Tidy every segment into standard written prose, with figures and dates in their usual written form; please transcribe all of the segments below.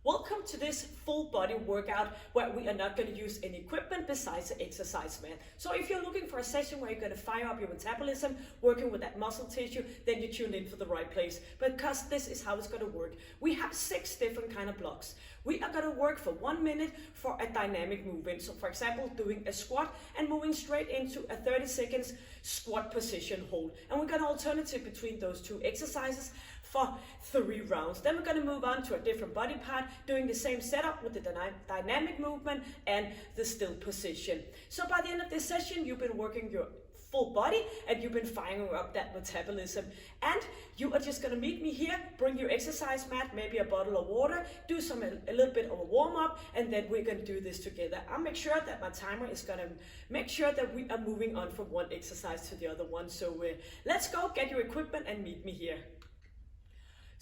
Welcome to this full body workout where we are not going to use any equipment besides the exercise mat. So if you're looking for a session where you're going to fire up your metabolism, working with that muscle tissue, then you tune in for the right place, because this is how it's going to work. We have 6 different kind of blocks. We are going to work for 1 minute for a dynamic movement. So for example, doing a squat and moving straight into a 30 seconds squat position hold. And we're going to alternate between those 2 exercises for 3 rounds. Then we're going to move on to a different body part, doing the same setup with the dynamic movement and the still position. So by the end of this session, you've been working your full body and you've been firing up that metabolism. And you are just going to meet me here, bring your exercise mat, maybe a bottle of water, do a little bit of a warm up, and then we're going to do this together. I'll make sure that my timer is going to make sure that we are moving on from one exercise to the other one. So let's go, get your equipment and meet me here.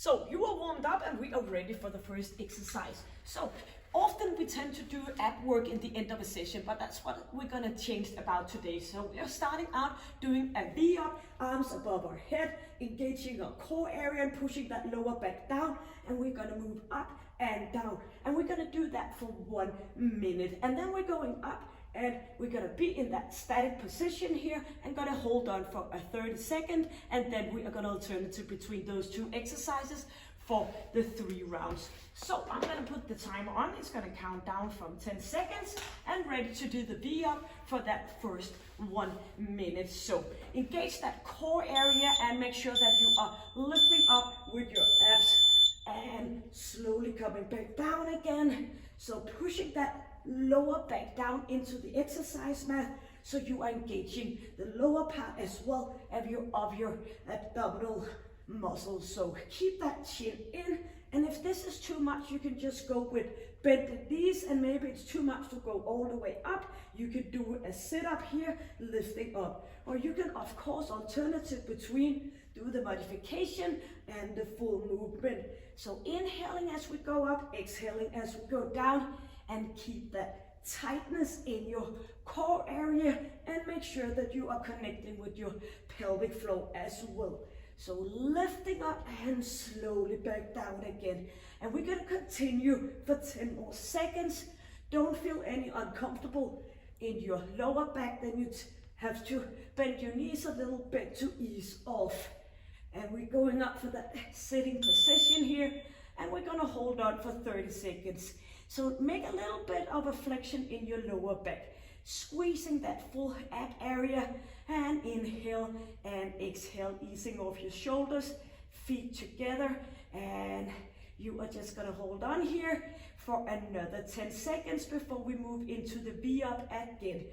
So you are warmed up and we are ready for the first exercise. So often we tend to do ab work in the end of a session, but that's what we're going to change about today. So we are starting out doing a V-up, arms above our head, engaging our core area and pushing that lower back down. And we're going to move up and down. And we're going to do that for 1 minute. And then we're going up. And we're going to be in that static position here and going to hold on for a 30 seconds. And then we are going to alternate between those 2 exercises for the 3 rounds. So I'm going to put the timer on. It's going to count down from 10 seconds and ready to do the V-up for that first 1 minute. So engage that core area and make sure that you are lifting up with your abs and slowly coming back down again. So pushing that lower back down into the exercise mat, so you are engaging the lower part as well of your abdominal muscles. So keep that chin in, and if this is too much, you can just go with bended knees, and maybe it's too much to go all the way up, you could do a sit-up here, lifting up. Or you can, of course, alternative between do the modification and the full movement. So inhaling as we go up, exhaling as we go down, and keep that tightness in your core area and make sure that you are connecting with your pelvic floor as well. So lifting up and slowly back down again. And we're going to continue for 10 more seconds. Don't feel any uncomfortable in your lower back, then you have to bend your knees a little bit to ease off. And we're going up for that sitting position here, and we're going to hold on for 30 seconds. So make a little bit of a flexion in your lower back, squeezing that full ab area, and inhale and exhale, easing off your shoulders, feet together, and you are just going to hold on here for another 10 seconds before we move into the V-up again,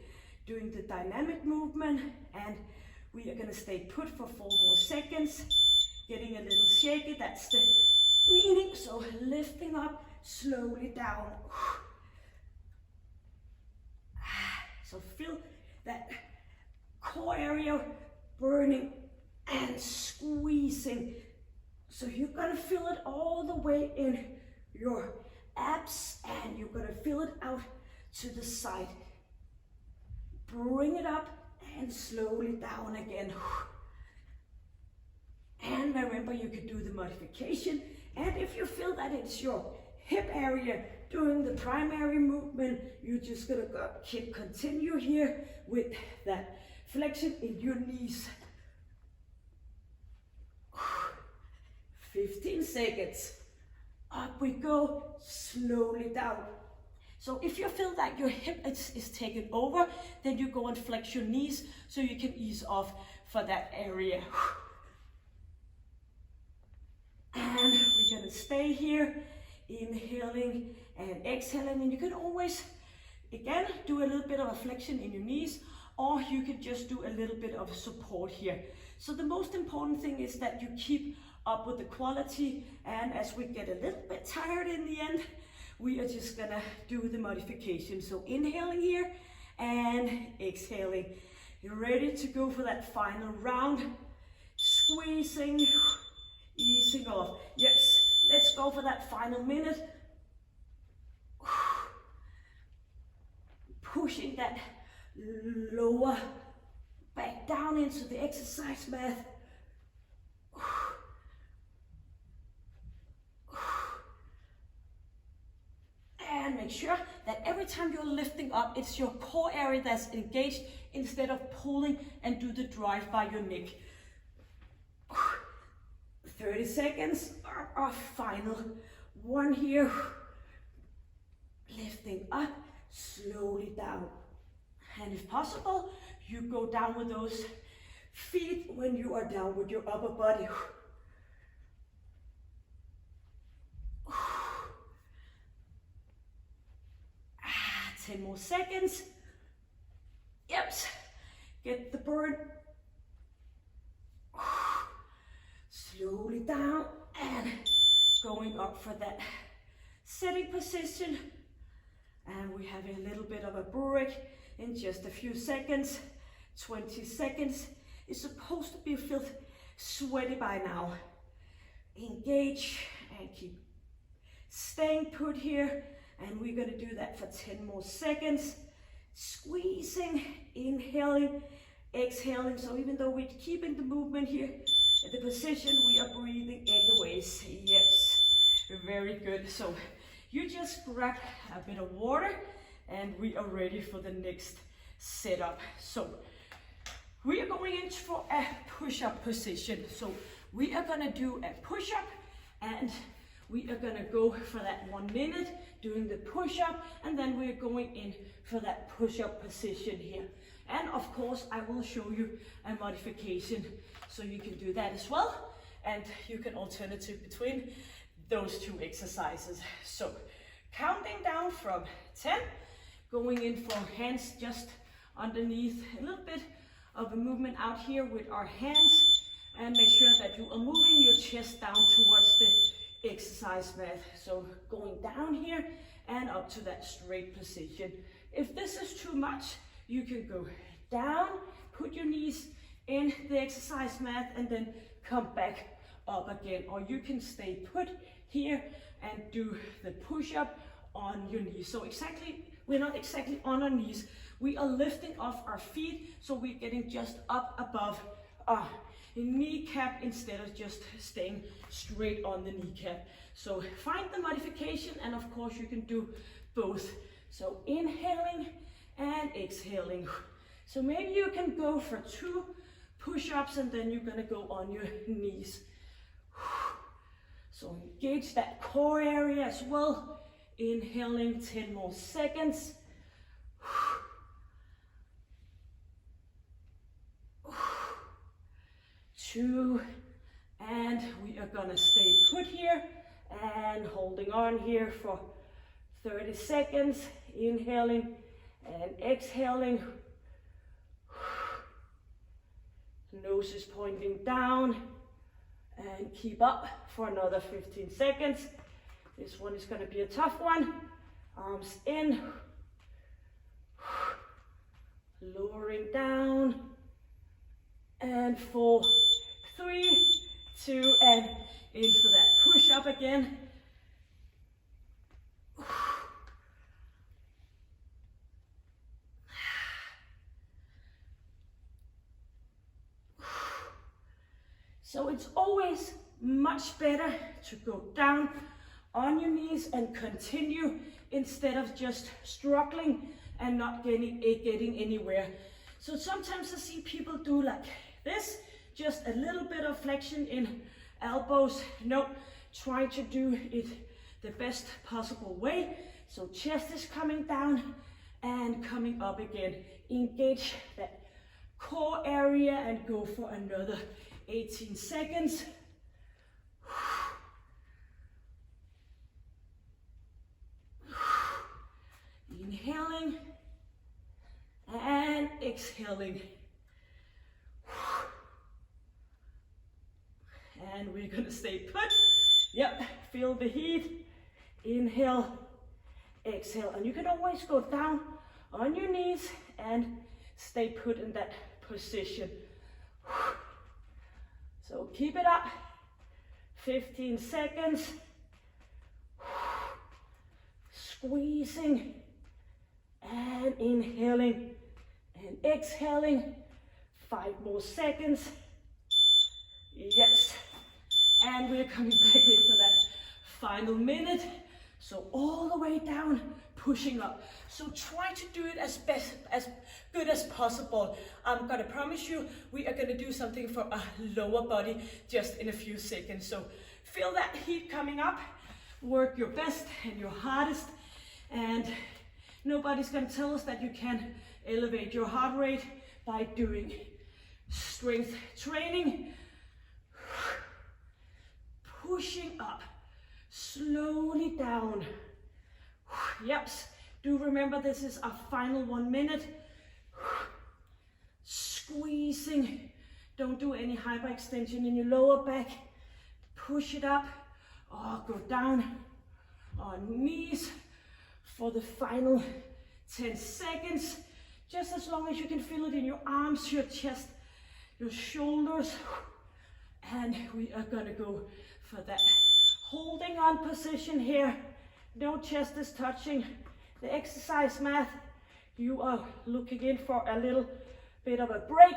doing the dynamic movement, and we are going to stay put for 4 more seconds, getting a little shaky, that's the meaning. So lifting up, slowly down. So feel that core area burning and squeezing. So you're gonna feel it all the way in your abs, and you're gonna feel it out to the side. Bring it up and slowly down again. And remember, you can do the modification. And if you feel that it's your hip area during the primary movement, you're just gonna continue here with that flexion in your knees. 15 seconds. Up we go, slowly down. So if you feel that your hip is taken over, then you go and flex your knees so you can ease off for that area. And we're gonna stay here, inhaling and exhaling, and you can always, again, do a little bit of a flexion in your knees, or you could just do a little bit of support here. So the most important thing is that you keep up with the quality, and as we get a little bit tired in the end, we are just gonna do the modification. So inhaling here and exhaling. You're ready to go for that final round. Squeezing, easing off. Yes, let's go for that final minute. Pushing that lower back down into the exercise mat. make sure that every time you're lifting up, it's your core area that's engaged instead of pulling and do the drive by your neck. 30 seconds, our final one here. Lifting up, slowly down. And if possible, you go down with those feet when you are down with your upper body. 10 more seconds. Yep, get the burn. Slowly down and going up for that sitting position. And we have a little bit of a break in just a few seconds. 20 seconds. It's supposed to be feel sweaty by now. Engage and keep staying put here. And we're going to do that for 10 more seconds. Squeezing, inhaling, exhaling. So even though we're keeping the movement here at the position, we are breathing anyways. Yes, very good. So you just grab a bit of water and we are ready for the next setup. So we are going in for a push-up position. So we are going to do a push-up and we are going to go for that 1 minute doing the push-up, and then we're going in for that push-up position here. And of course, I will show you a modification so you can do that as well. And you can alternative between those two exercises. So counting down from 10, going in for hands just underneath, a little bit of a movement out here with our hands, and make sure that you are moving your chest down towards the exercise mat. So going down here and up to that straight position. If this is too much, you can go down, put your knees in the exercise mat and then come back up again. Or you can stay put here and do the push-up on your knees. So we're not exactly on our knees. We are lifting off our feet, so we're getting just up above our kneecap instead of just staying straight on the kneecap. So find the modification, and of course you can do both. So inhaling and exhaling. So maybe you can go for 2 push-ups and then you're gonna go on your knees. So engage that core area as well. Inhaling 10 more seconds. 2, and we are gonna stay put here and holding on here for 30 seconds. Inhaling and exhaling. Nose is pointing down, and keep up for another 15 seconds. This one is gonna be a tough one. Arms in, lowering down, and 4, 3, 2, and in for that push up again. So it's always much better to go down on your knees and continue instead of just struggling and not getting anywhere. So sometimes I see people do like this, just a little bit of flexion in elbows. No, try to do it the best possible way. So chest is coming down and coming up again. Engage that core area and go for another 18 seconds. Inhaling and exhaling. And we're gonna stay put. Yep, feel the heat. Inhale, exhale. And you can always go down on your knees and stay put in that position. So keep it up. 15 seconds. Squeezing and inhaling and exhaling. 5 more seconds. Yes. And we're coming back in for that final minute. So all the way down, pushing up. So try to do it as good as possible. I'm gonna promise you, we are gonna do something for our lower body just in a few seconds. So feel that heat coming up, work your best and your hardest, and nobody's gonna tell us that you can elevate your heart rate by doing strength training. Pushing up, slowly down. Yep, do remember this is our final 1 minute. Squeezing, don't do any hyperextension in your lower back. Push it up, go down on knees for the final 10 seconds. Just as long as you can feel it in your arms, your chest, your shoulders. And we are gonna go for that holding on position here. No chest is touching the exercise mat. You are looking in for a little bit of a break,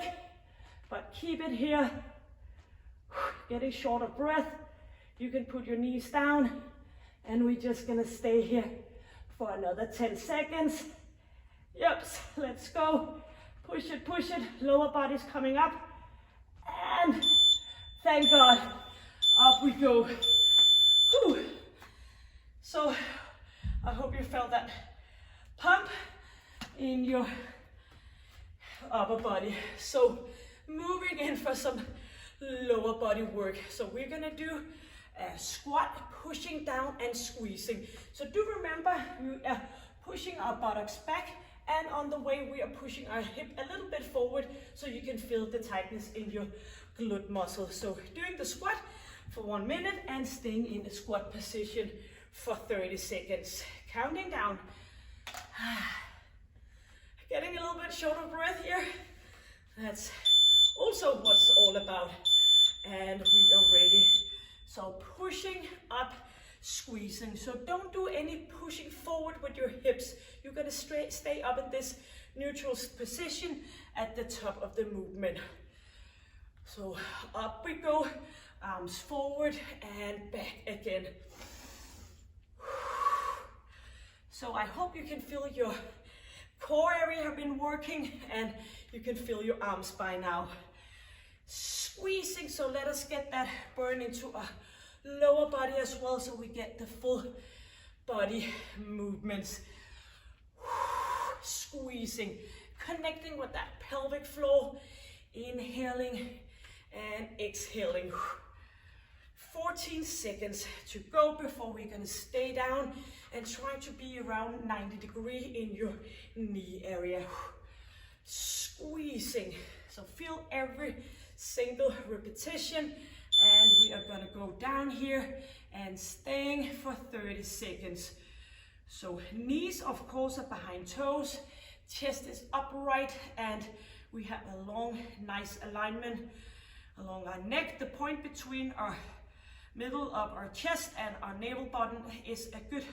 but keep it here. Getting short of breath. You can put your knees down, and we're just gonna stay here for another 10 seconds. Yep, let's go. Push it, lower body's coming up. And thank God, up we go. Whew. So I hope you felt that pump in your upper body. So moving in for some lower body work. So we're gonna do a squat, pushing down and squeezing. So do remember, we are pushing our buttocks back, and on the way we are pushing our hip a little bit forward so you can feel the tightness in your glute muscle. So doing the squat for 1 minute and staying in the squat position for 30 seconds. Counting down. Getting a little bit short of breath here. That's also what it's all about. And we are ready. So pushing up, squeezing. So don't do any pushing forward with your hips. You're gonna stay up in this neutral position at the top of the movement. So up we go, arms forward and back again. So I hope you can feel your core area have been working, and you can feel your arms by now. Squeezing, so let us get that burn into our lower body as well, so we get the full body movements. Squeezing, connecting with that pelvic floor, inhaling and exhaling. 14 seconds to go before we're gonna stay down and try to be around 90 degrees in your knee area. Squeezing, so feel every single repetition, and we are gonna go down here and staying for 30 seconds. So knees of course are behind toes, chest is upright, and we have a long, nice alignment along our neck. The point between our middle of our chest and our navel button is a good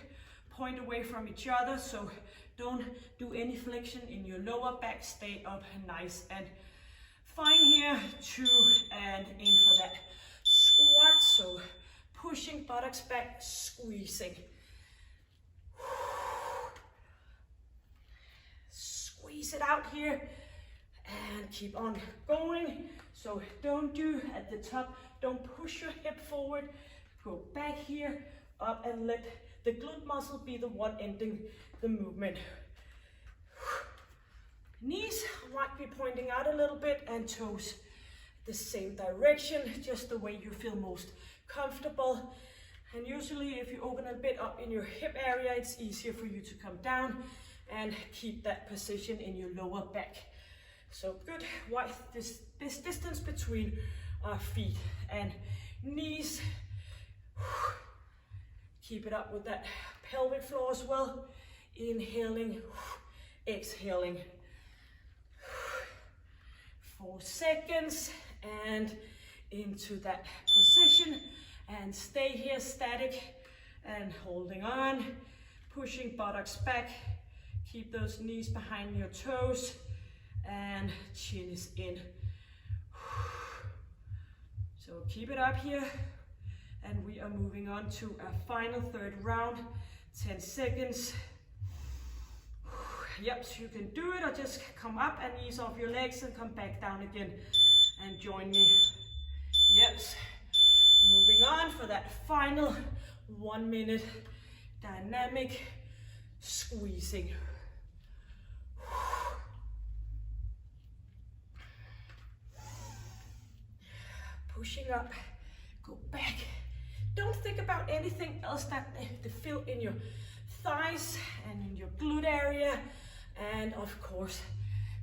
point away from each other, so don't do any flexion in your lower back. Stay up nice and fine here. 2 and in for that squat. So pushing buttocks back, squeezing. Squeeze it out here and keep on going. So don't do at the top, don't push your hip forward, go back here, up, and let the glute muscle be the one ending the movement. Knees might be pointing out a little bit, and toes the same direction, just the way you feel most comfortable. And usually if you open a bit up in your hip area, it's easier for you to come down and keep that position in your lower back. So good, this distance between our feet and knees. Keep it up with that pelvic floor as well. Inhaling, exhaling. 4 seconds and into that position, and stay here static and holding on, pushing buttocks back. Keep those knees behind your toes and chin is in. So keep it up here, and we are moving on to a final third round. 10 seconds. Yep, so you can do it, or just come up and ease off your legs and come back down again and join me. Yep, moving on for that final 1 minute dynamic squeezing. Pushing up, go back. Don't think about anything else that the feel in your thighs and in your glute area, and of course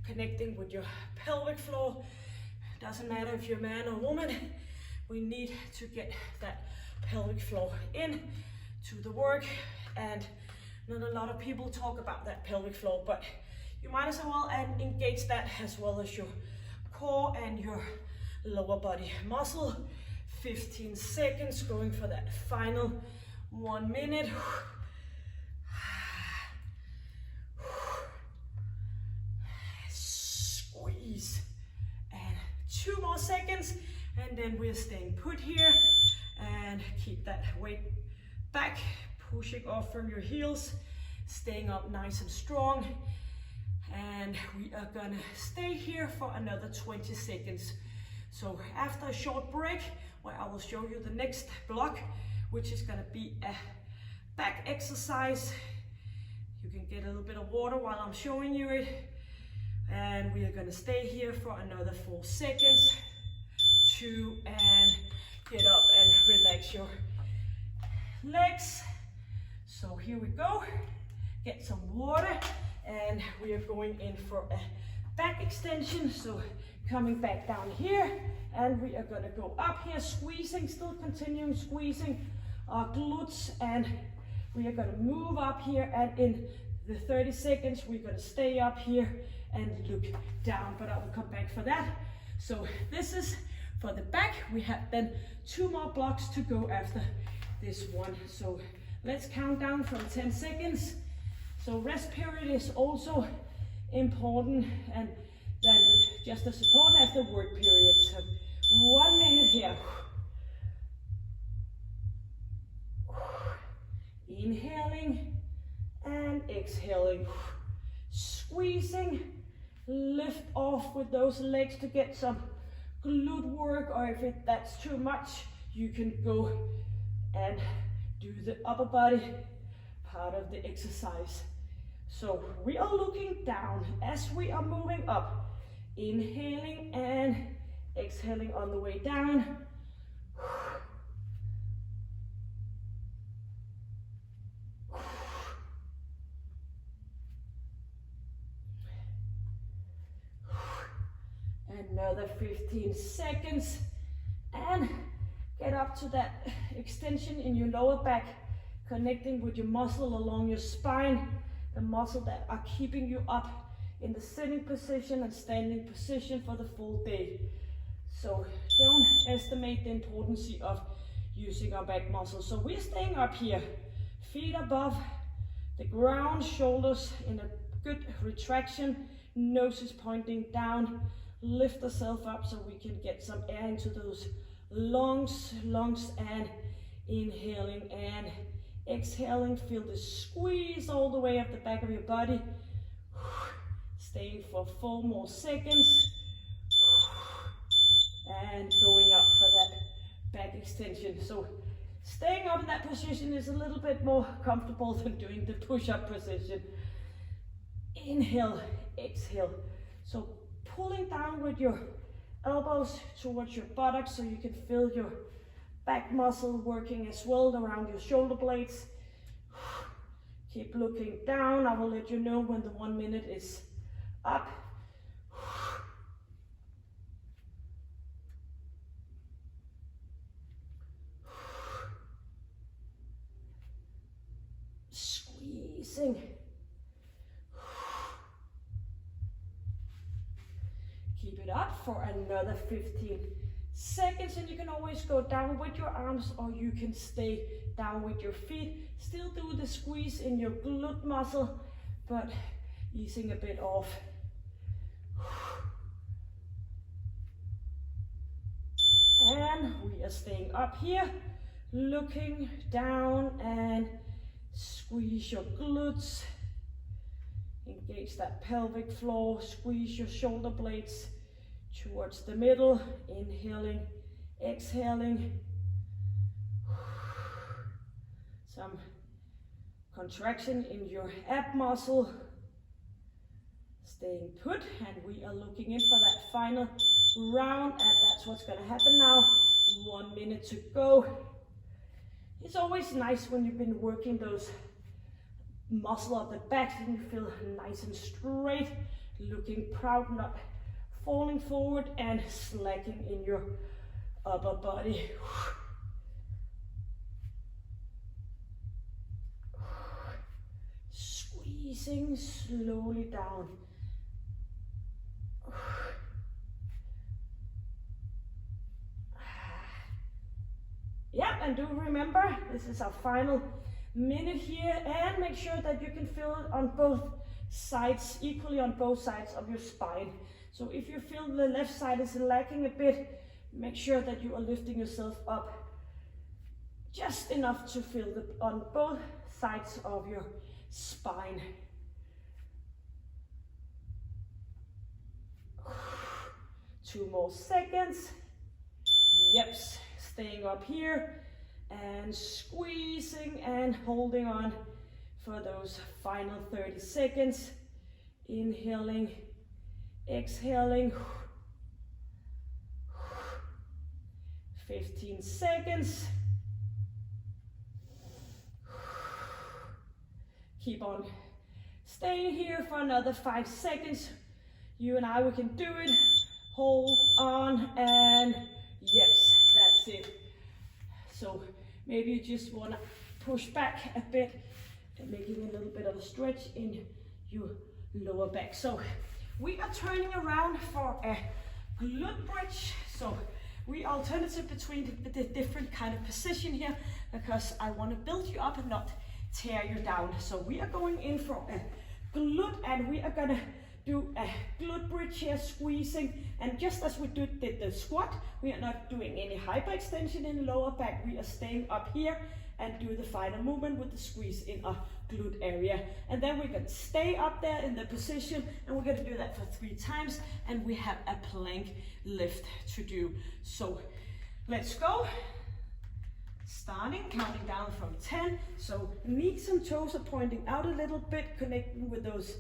connecting with your pelvic floor. Doesn't matter if you're a man or woman, we need to get that pelvic floor in to the work. And not a lot of people talk about that pelvic floor, but you might as well engage that as well as your core and your lower body muscle. 15 seconds, going for that final 1 minute. Squeeze, and 2 more seconds, and then we're staying put here, and keep that weight back, pushing off from your heels, staying up nice and strong. And we are gonna stay here for another 20 seconds. So after a short break, where I will show you the next block, which is gonna be a back exercise. You can get a little bit of water while I'm showing you it. And we are gonna stay here for another 4 seconds. 2, and get up and relax your legs. So here we go. Get some water, and we are going in for a back extension. So coming back down here, and we are gonna go up here, squeezing, still continuing squeezing our glutes, and we are gonna move up here, and in the 30 seconds, we're gonna stay up here and look down, but I will come back for that. So this is for the back. We have then 2 more blocks to go after this one. So let's count down from 10 seconds. So rest period is also important, and then just as important as the work period. So 1 minute here. Inhaling and exhaling. Squeezing, lift off with those legs to get some glute work, or if that's too much, you can go and do the upper body part of the exercise. So we are looking down as we are moving up, inhaling and exhaling on the way down. Another 15 seconds, and get up to that extension in your lower back, connecting with your muscle along your spine, the muscle that are keeping you up in the sitting position and standing position for the full day. So don't estimate the importance of using our back muscles. So we're staying up here, feet above the ground, shoulders in a good retraction, nose is pointing down. Lift yourself up so we can get some air into those lungs, and inhaling and exhaling. Feel the squeeze all the way up the back of your body. Staying for 4 more seconds. And going up for that back extension. So staying up in that position is a little bit more comfortable than doing the push-up position. Inhale, exhale. So pulling down with your elbows towards your buttocks so you can feel your back muscle working as well around your shoulder blades. Keep looking down. I will let you know when the 1 minute is up. Squeezing. Keep it up for another 15 seconds, and you can always go down with your arms, or you can stay down with your feet. Still do the squeeze in your glute muscle, but easing a bit off. And we are staying up here, looking down and Squeeze your glutes. Engage that pelvic floor. Squeeze your shoulder blades towards the middle. Inhaling, exhaling. Some contraction in your ab muscle. Staying put, and we are looking in for that final round, and that's what's going to happen now. 1 minute to go. It's always nice when you've been working those muscle of the back and you feel nice and straight, looking proud, not falling forward and slacking in your upper body. Squeezing slowly down. Yeah, and do remember, this is our final minute here, and make sure that you can feel it on both sides, equally on both sides of your spine. So if you feel the left side is lacking a bit, make sure that you are lifting yourself up just enough to feel it on both sides of your spine. Two more seconds. Yep, staying up here and squeezing and holding on for those final 30 seconds. Inhaling, exhaling. 15 seconds. Keep on staying here for another 5 seconds. You and I, we can do it. Hold on, and yes, that's it. So maybe you just want to push back a bit and making a little bit of a stretch in your lower back. So we are turning around for a glute bridge. So we alternative between the different kind of position here, because I want to build you up and not tear you down. So we are going in for a glute, and we are gonna do a glute bridge here, squeezing, and just as we did the squat, we are not doing any hyperextension in the lower back. We are staying up here and do the final movement with the squeeze in our glute area, and then we're going to stay up there in the position, and we're going to do that for 3 times, and we have a plank lift to do. So let's go. Starting, counting down from 10. So knees and toes are pointing out a little bit, connecting with those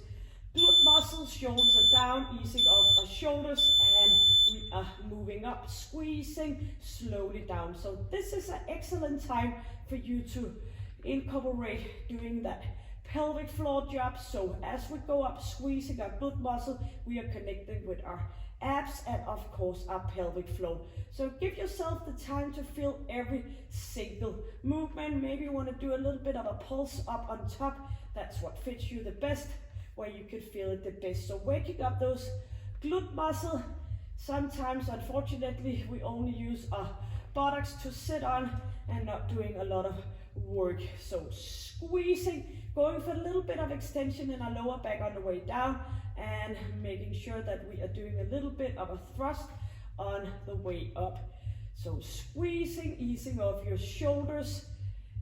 glute muscles. Shoulders are down, easing off our shoulders, and we are moving up, squeezing slowly down. So this is an excellent time for you to incorporate doing that pelvic floor job. So as we go up, squeezing our glute muscle, we are connecting with our abs and of course our pelvic floor. So give yourself the time to feel every single movement. Maybe you want to do a little bit of a pulse up on top. That's what fits you the best, where you can feel it the best. So waking up those glute muscle. Sometimes, unfortunately, we only use our buttocks to sit on and not doing a lot of work. So squeezing, going for a little bit of extension in our lower back on the way down, and making sure that we are doing a little bit of a thrust on the way up. So squeezing, easing off your shoulders,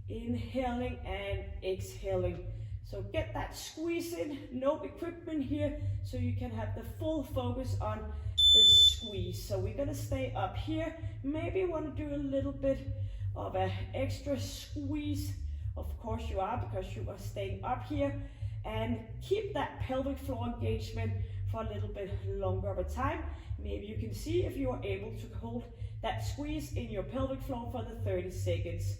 inhaling and exhaling. So get that squeeze in, no equipment here, so you can have the full focus on the squeeze. So we're gonna stay up here. Maybe you want to do a little bit of an extra squeeze. Of course you are, because you are staying up here. And keep that pelvic floor engagement for a little bit longer of a time. Maybe you can see if you are able to hold that squeeze in your pelvic floor for the 30 seconds.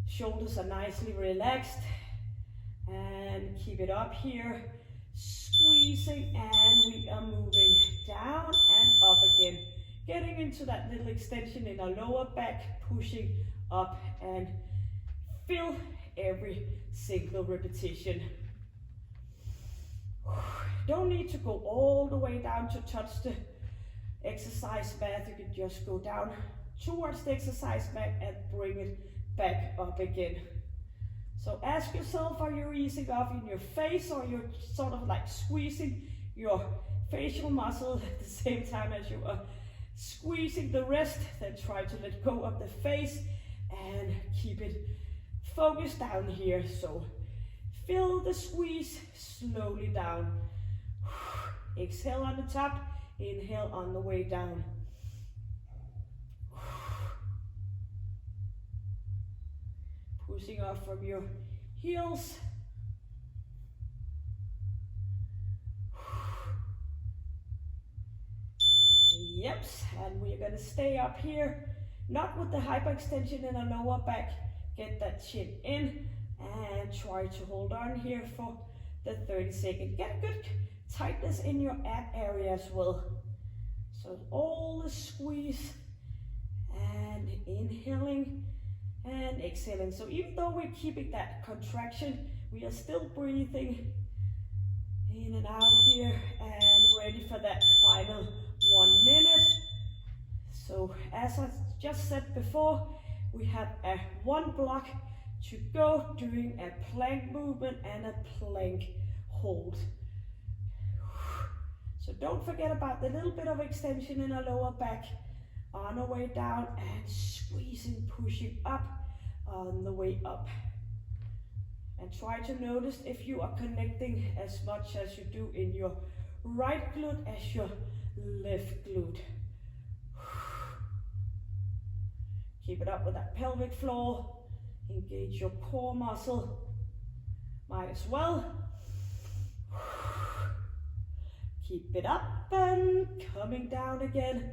Shoulders are nicely relaxed. And keep it up here, squeezing, and we are moving down and up again. Getting into that little extension in our lower back, pushing up, and feel every single repetition. Don't need to go all the way down to touch the exercise mat. You can just go down towards the exercise mat and bring it back up again. So ask yourself, are you easing off in your face, or you're sort of like squeezing your facial muscle at the same time as you are squeezing the rest? Then try to let go of the face and keep it focus down here. So feel the squeeze slowly down. Exhale on the top, inhale on the way down. Pushing off from your heels. Yep, and we're gonna stay up here, not with the hyperextension in our lower back. Get that chin in and try to hold on here for the 30 seconds. Get good tightness in your ab area as well. So all the squeeze and inhaling and exhaling. So even though we're keeping that contraction, we are still breathing in and out here and ready for that final 1 minute. So as I just said before, we have a 1 block to go doing a plank movement and a plank hold. So don't forget about the little bit of extension in our lower back on our way down and squeezing, pushing up on the way up. And try to notice if you are connecting as much as you do in your right glute as your left glute. Keep it up with that pelvic floor. Engage your core muscle. Might as well. Keep it up and coming down again.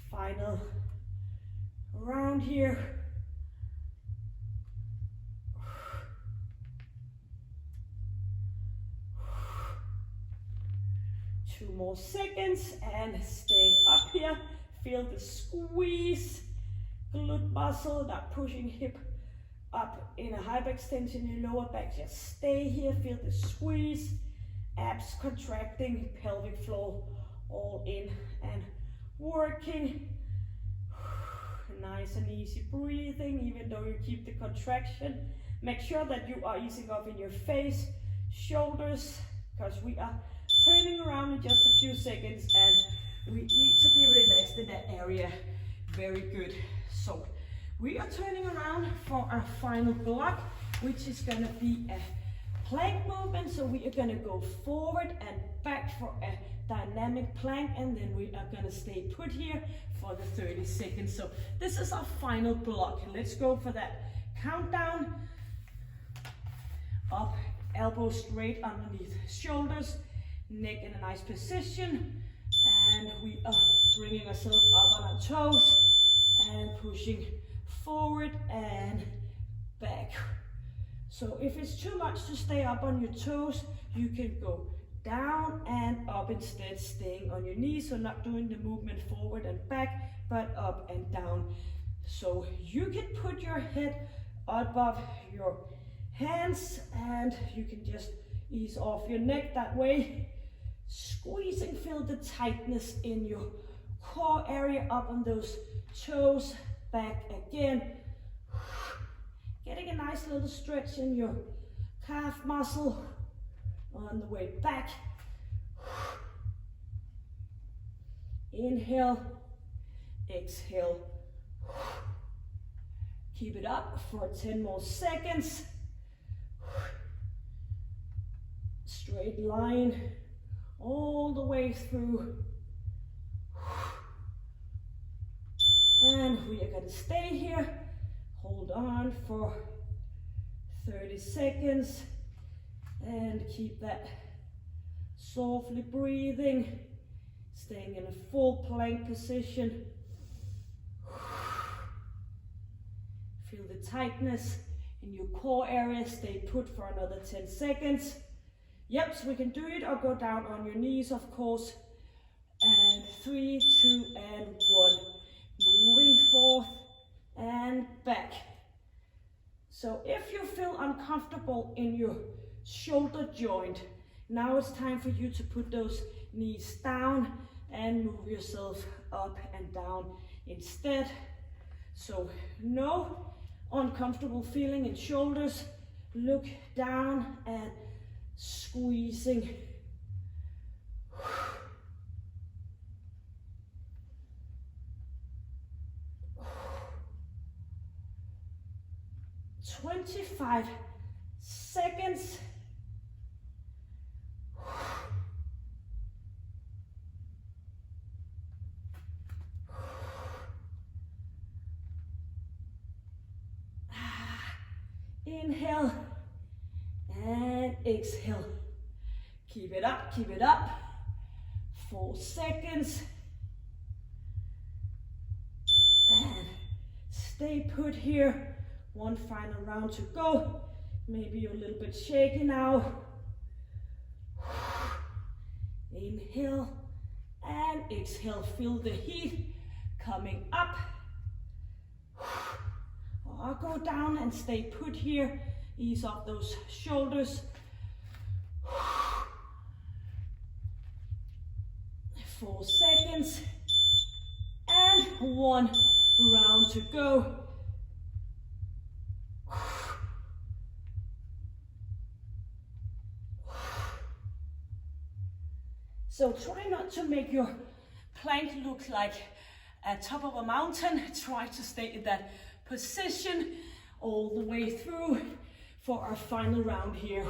Final round here. 2 more seconds and stay up here. Feel the squeeze. Glute muscle, not pushing hip up in a hyperextension in your lower back. Just stay here. Feel the squeeze. Abs contracting, pelvic floor all in and working. Nice and easy breathing, even though you keep the contraction. Make sure that you are easing off in your face, shoulders, because we are turning around in just a few seconds and we need to be relaxed in that area. Very good. So we are turning around for our final block, which is going to be a plank movement. So we are going to go forward and back for a dynamic plank, and then we are going to stay put here for the 30 seconds. So this is our final block. Let's go for that countdown. Up, elbows straight underneath shoulders, neck in a nice position, and we are bringing ourselves up on our toes and pushing forward and back. So if it's too much to stay up on your toes, you can go down and up instead, staying on your knees, so not doing the movement forward and back, but up and down. So you can put your head above your hands and you can just ease off your neck that way. Squeezing, feel the tightness in your core area, up on those toes, back again. Getting a nice little stretch in your calf muscle on the way back. Inhale, exhale. Keep it up for 10 more seconds. Straight line all the way through. And we are going to stay here. Hold on for 30 seconds and keep that softly breathing, staying in a full plank position. Feel the tightness in your core area. Stay put for another 10 seconds. Yep, so we can do it or go down on your knees, of course. And 3, 2, and 1. Moving forth and back. So if you feel uncomfortable in your shoulder joint, now it's time for you to put those knees down and move yourself up and down instead. So no uncomfortable feeling in shoulders. Look down and squeezing. 20 5 seconds. Inhale and exhale. Keep it up, keep it up. 4 seconds. And stay put here. One final round to go. Maybe you're a little bit shaky now. Inhale and exhale. Feel the heat coming up. Or go down and stay put here. Ease off those shoulders. 4 seconds. And 1 round to go. So try not to make your plank look like at top of a mountain. Try to stay in that position all the way through for our final round here.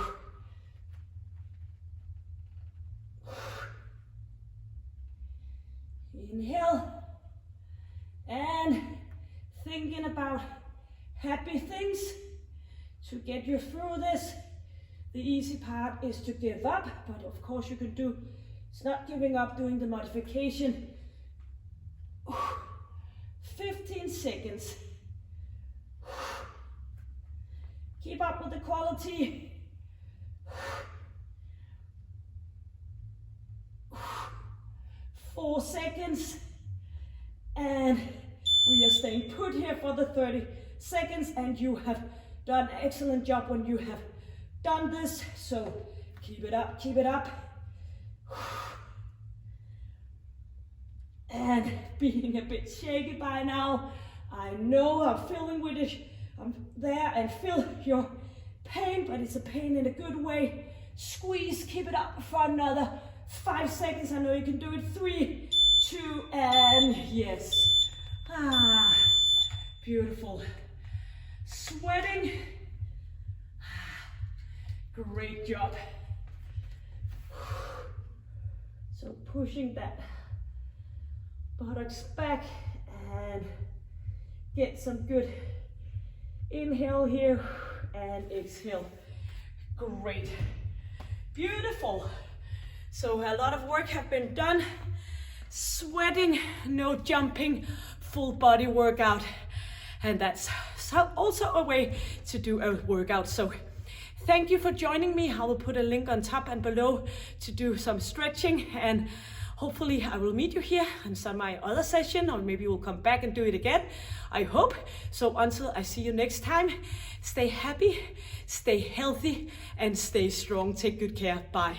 Inhale and thinking about happy things to get you through this. The easy part is to give up, but of course you can do, it's not giving up doing the modification. 15 seconds. Keep up with the quality. 4 seconds. And we are staying put here for the 30 seconds, and you have done an excellent job when you have done this. So keep it up, keep it up. And being a bit shaky by now, I know I'm feeling with it. I'm there and feel your pain, but it's a pain in a good way. Squeeze, keep it up for another 5 seconds. I know you can do it. 3, 2, and yes. Beautiful. Sweating. Great job. So pushing that buttocks back and get some good inhale here and exhale. Great. Beautiful. So a lot of work have been done. Sweating, no jumping, full body workout. And that's also a way to do a workout. So thank you for joining me. I will put a link on top and below to do some stretching, and hopefully I will meet you here in some of my other session, or maybe we'll come back and do it again. I hope. So until I see you next time, stay happy, stay healthy, and stay strong. Take good care. Bye.